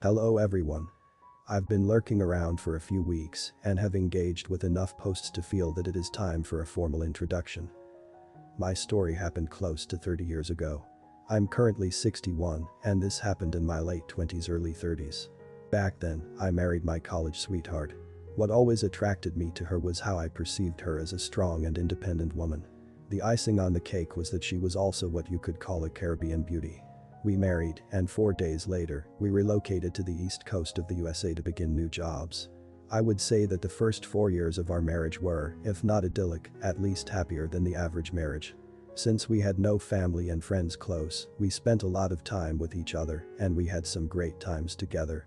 Hello everyone. I've been lurking around for a few weeks and have engaged with enough posts to feel that it is time for a formal introduction. My story happened close to 30 years ago. I'm currently 61 and this happened in my late 20s early 30s. Back then, I married my college sweetheart. What always attracted me to her was how I perceived her as a strong and independent woman. The icing on the cake was that she was also what you could call a Caribbean beauty. We married, and 4 days later, we relocated to the east coast of the USA to begin new jobs. I would say that the first 4 years of our marriage were, if not idyllic, at least happier than the average marriage. Since we had no family and friends close, we spent a lot of time with each other, and we had some great times together.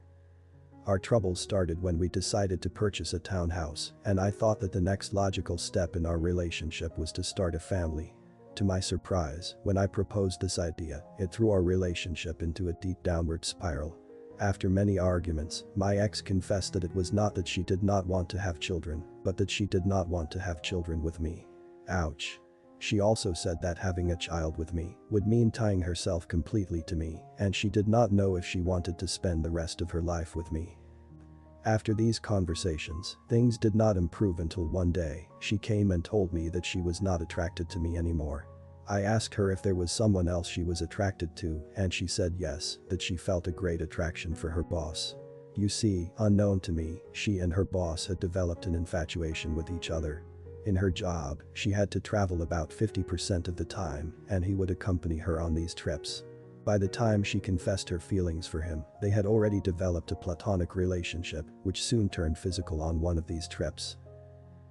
Our troubles started when we decided to purchase a townhouse, and I thought that the next logical step in our relationship was to start a family. To my surprise, when I proposed this idea, it threw our relationship into a deep downward spiral. After many arguments, my ex confessed that it was not that she did not want to have children, but that she did not want to have children with me. Ouch. She also said that having a child with me would mean tying herself completely to me, and she did not know if she wanted to spend the rest of her life with me. After these conversations, things did not improve until one day, she came and told me that she was not attracted to me anymore. I asked her if there was someone else she was attracted to, and she said yes, that she felt a great attraction for her boss. You see, unknown to me, she and her boss had developed an infatuation with each other. In her job, she had to travel about 50% of the time, and he would accompany her on these trips. By the time she confessed her feelings for him, they had already developed a platonic relationship, which soon turned physical on one of these trips.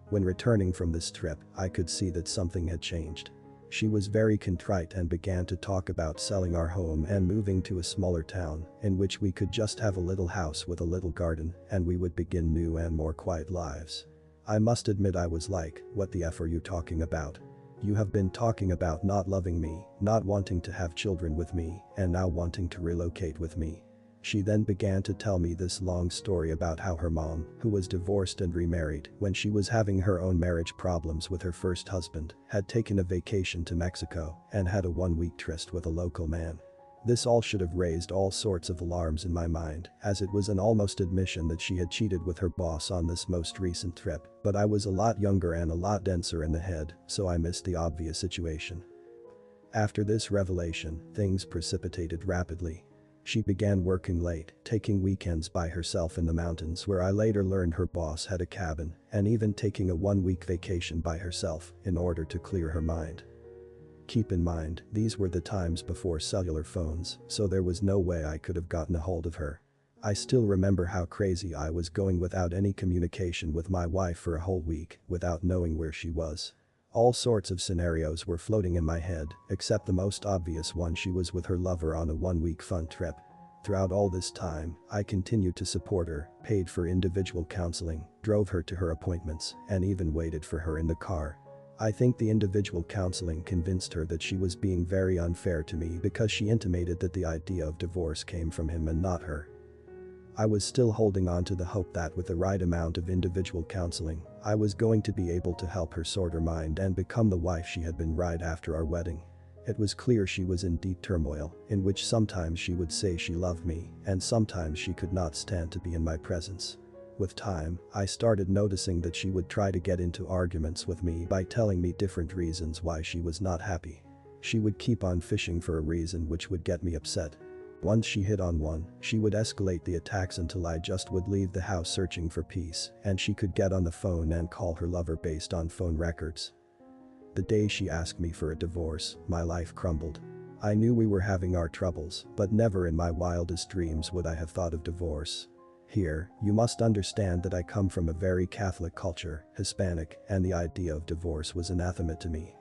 When returning from this trip, I could see that something had changed. She was very contrite and began to talk about selling our home and moving to a smaller town, in which we could just have a little house with a little garden, and we would begin new and more quiet lives. I must admit I was like, what the F are you talking about? You have been talking about not loving me, not wanting to have children with me, and now wanting to relocate with me. She then began to tell me this long story about how her mom, who was divorced and remarried when she was having her own marriage problems with her first husband, had taken a vacation to Mexico and had a one-week tryst with a local man. This all should have raised all sorts of alarms in my mind, as it was an almost admission that she had cheated with her boss on this most recent trip, but I was a lot younger and a lot denser in the head, so I missed the obvious situation. After this revelation, things precipitated rapidly. She began working late, taking weekends by herself in the mountains where I later learned her boss had a cabin, and even taking a one-week vacation by herself in order to clear her mind. Keep in mind, these were the times before cellular phones, so there was no way I could have gotten a hold of her. I still remember how crazy I was going without any communication with my wife for a whole week, without knowing where she was. All sorts of scenarios were floating in my head, except the most obvious one: she was with her lover on a one-week fun trip. Throughout all this time, I continued to support her, paid for individual counseling, drove her to her appointments, and even waited for her in the car. I think the individual counseling convinced her that she was being very unfair to me because she intimated that the idea of divorce came from him and not her. I was still holding on to the hope that with the right amount of individual counseling, I was going to be able to help her sort her mind and become the wife she had been right after our wedding. It was clear she was in deep turmoil, in which sometimes she would say she loved me, and sometimes she could not stand to be in my presence. With time, I started noticing that she would try to get into arguments with me by telling me different reasons why she was not happy. She would keep on fishing for a reason which would get me upset. Once she hit on one, she would escalate the attacks until I just would leave the house searching for peace, and she could get on the phone and call her lover based on phone records. The day she asked me for a divorce, my life crumbled. I knew we were having our troubles, but never in my wildest dreams would I have thought of divorce. Here, you must understand that I come from a very Catholic culture, Hispanic, and the idea of divorce was anathema to me.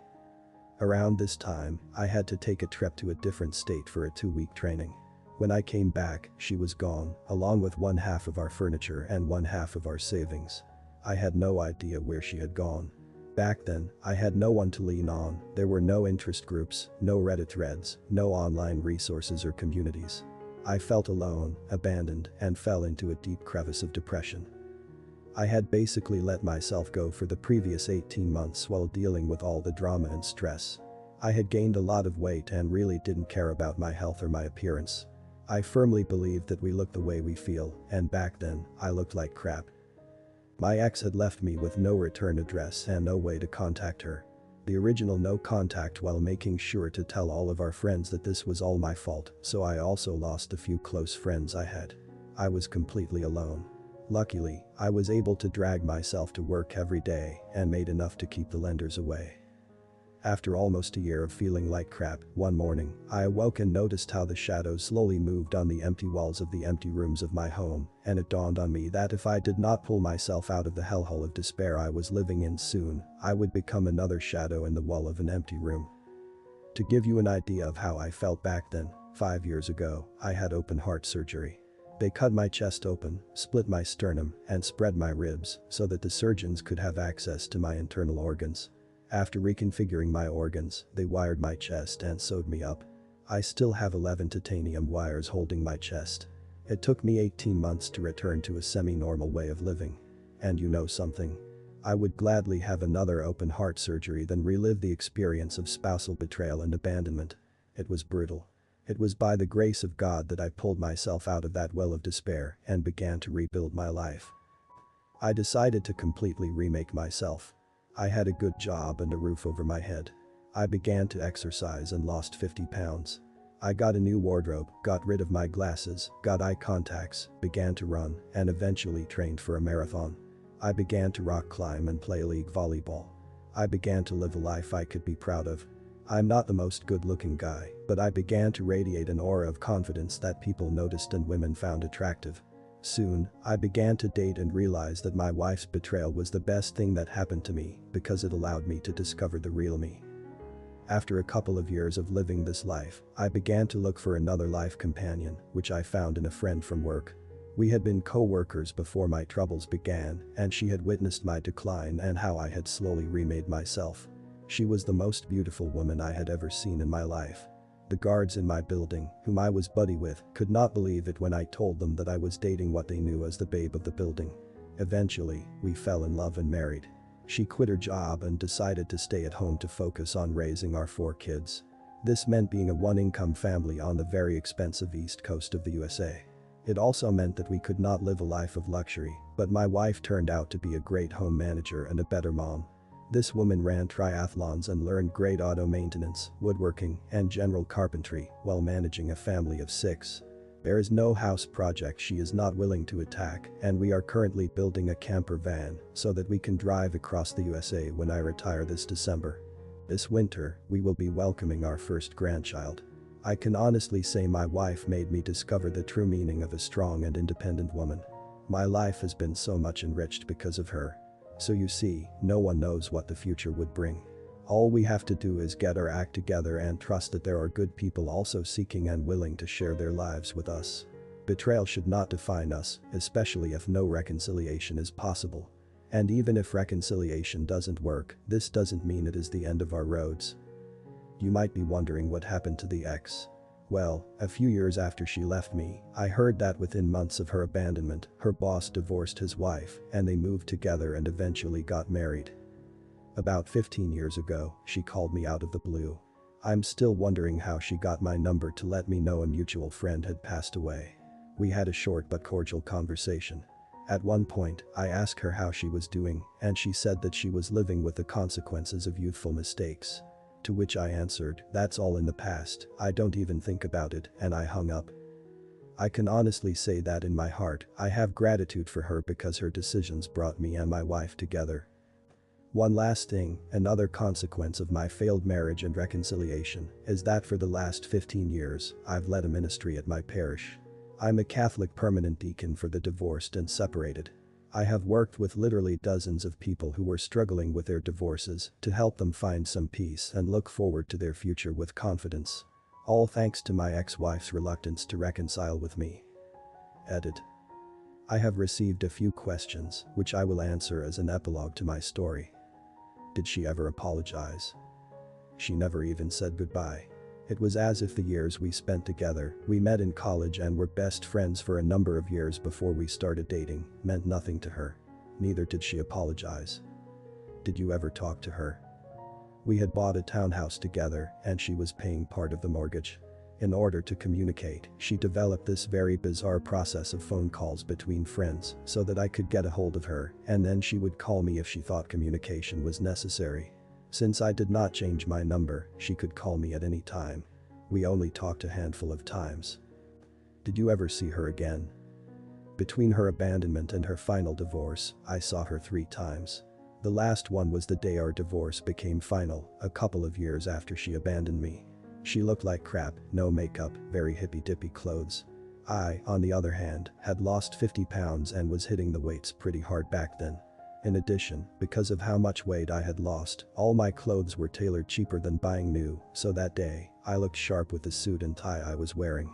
Around this time, I had to take a trip to a different state for a 2-week training. When I came back, she was gone, along with one half of our furniture and one half of our savings. I had no idea where she had gone. Back then, I had no one to lean on. There were no interest groups, no Reddit threads, no online resources or communities. I felt alone, abandoned, and fell into a deep crevice of depression. I had basically let myself go for the previous 18 months while dealing with all the drama and stress. I had gained a lot of weight and really didn't care about my health or my appearance. I firmly believed that we look the way we feel, and back then, I looked like crap. My ex had left me with no return address and no way to contact her. The original no contact while making sure to tell all of our friends that this was all my fault, so I also lost a few close friends I had. I was completely alone. Luckily, I was able to drag myself to work every day and made enough to keep the lenders away. After almost a year of feeling like crap, one morning, I awoke and noticed how the shadows slowly moved on the empty walls of the empty rooms of my home, and it dawned on me that if I did not pull myself out of the hellhole of despair I was living in soon, I would become another shadow in the wall of an empty room. To give you an idea of how I felt back then, 5 years ago, I had open heart surgery. They cut my chest open, split my sternum, and spread my ribs so that the surgeons could have access to my internal organs. After reconfiguring my organs, they wired my chest and sewed me up. I still have 11 titanium wires holding my chest. It took me 18 months to return to a semi-normal way of living. And you know something? I would gladly have another open heart surgery than relive the experience of spousal betrayal and abandonment. It was brutal. It was by the grace of God that I pulled myself out of that well of despair and began to rebuild my life. I decided to completely remake myself. I had a good job and a roof over my head. I began to exercise and lost 50 pounds. I got a new wardrobe, got rid of my glasses, got eye contacts, began to run, and eventually trained for a marathon. I began to rock climb and play league volleyball. I began to live a life I could be proud of. I'm not the most good-looking guy, but I began to radiate an aura of confidence that people noticed and women found attractive. Soon, I began to date and realized that my wife's betrayal was the best thing that happened to me because it allowed me to discover the real me. After a couple of years of living this life, I began to look for another life companion, which I found in a friend from work. We had been co-workers before my troubles began, and she had witnessed my decline and how I had slowly remade myself. She was the most beautiful woman I had ever seen in my life. The guards in my building, whom I was buddy with, could not believe it when I told them that I was dating what they knew as the babe of the building. Eventually, we fell in love and married. She quit her job and decided to stay at home to focus on raising our 4 kids. This meant being a one-income family on the very expensive east coast of the USA. It also meant that we could not live a life of luxury, but my wife turned out to be a great home manager and a better mom. This woman ran triathlons and learned great auto maintenance, woodworking, and general carpentry while managing a family of 6. There is no house project she is not willing to attack, and we are currently building a camper van so that we can drive across the USA when I retire this December. This winter, we will be welcoming our first grandchild. I can honestly say my wife made me discover the true meaning of a strong and independent woman. My life has been so much enriched because of her. So you see, no one knows what the future would bring. All we have to do is get our act together and trust that there are good people also seeking and willing to share their lives with us. Betrayal should not define us, especially if no reconciliation is possible. And even if reconciliation doesn't work, this doesn't mean it is the end of our roads. You might be wondering what happened to the ex. Well, a few years after she left me, I heard that within months of her abandonment, her boss divorced his wife, and they moved together and eventually got married. About 15 years ago, she called me out of the blue. I'm still wondering how she got my number to let me know a mutual friend had passed away. We had a short but cordial conversation. At one point, I asked her how she was doing, and she said that she was living with the consequences of youthful mistakes. To which I answered, "That's all in the past, I don't even think about it," and I hung up. I can honestly say that in my heart, I have gratitude for her because her decisions brought me and my wife together. One last thing, another consequence of my failed marriage and reconciliation, is that for the last 15 years, I've led a ministry at my parish. I'm a Catholic permanent deacon for the divorced and separated. I have worked with literally dozens of people who were struggling with their divorces to help them find some peace and look forward to their future with confidence. All thanks to my ex-wife's reluctance to reconcile with me. Edit. I have received a few questions, which I will answer as an epilogue to my story. Did she ever apologize? She never even said goodbye. It was as if the years we spent together, we met in college and were best friends for a number of years before we started dating, meant nothing to her. Neither did she apologize. Did you ever talk to her? We had bought a townhouse together and she was paying part of the mortgage. In order to communicate, she developed this very bizarre process of phone calls between friends so that I could get a hold of her, and then she would call me if she thought communication was necessary. Since I did not change my number, she could call me at any time. We only talked a handful of times. Did you ever see her again? Between her abandonment and her final divorce, I saw her 3 times. The last one was the day our divorce became final, a couple of years after she abandoned me. She looked like crap, no makeup, very hippy-dippy clothes. I, on the other hand, had lost 50 pounds and was hitting the weights pretty hard back then. In addition, because of how much weight I had lost, all my clothes were tailored cheaper than buying new, so that day, I looked sharp with the suit and tie I was wearing.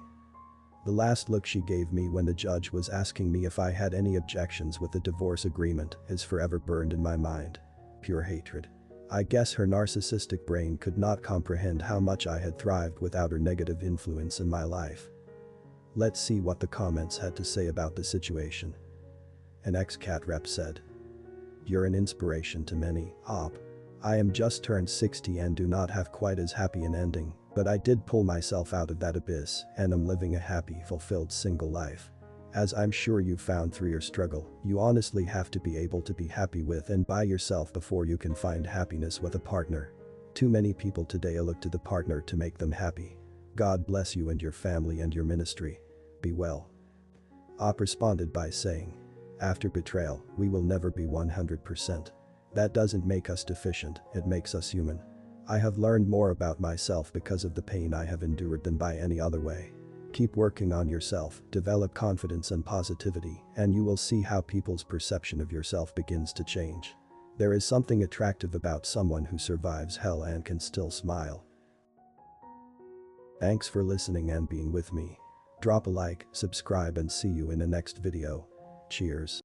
The last look she gave me when the judge was asking me if I had any objections with the divorce agreement is forever burned in my mind. Pure hatred. I guess her narcissistic brain could not comprehend how much I had thrived without her negative influence in my life. Let's see what the comments had to say about the situation. An ex-cat rep said, "You're an inspiration to many, Op. I am just turned 60 and do not have quite as happy an ending, but I did pull myself out of that abyss and am living a happy, fulfilled single life. As I'm sure you found through your struggle, you honestly have to be able to be happy with and by yourself before you can find happiness with a partner. Too many people today look to the partner to make them happy. God bless you and your family and your ministry. Be well." Op responded by saying, "After betrayal, we will never be 100%. That doesn't make us deficient, it makes us human. I have learned more about myself because of the pain I have endured than by any other way. Keep working on yourself, develop confidence and positivity, and you will see how people's perception of yourself begins to change. There is something attractive about someone who survives hell and can still smile." Thanks for listening and being with me. Drop a like, subscribe and see you in the next video. Cheers.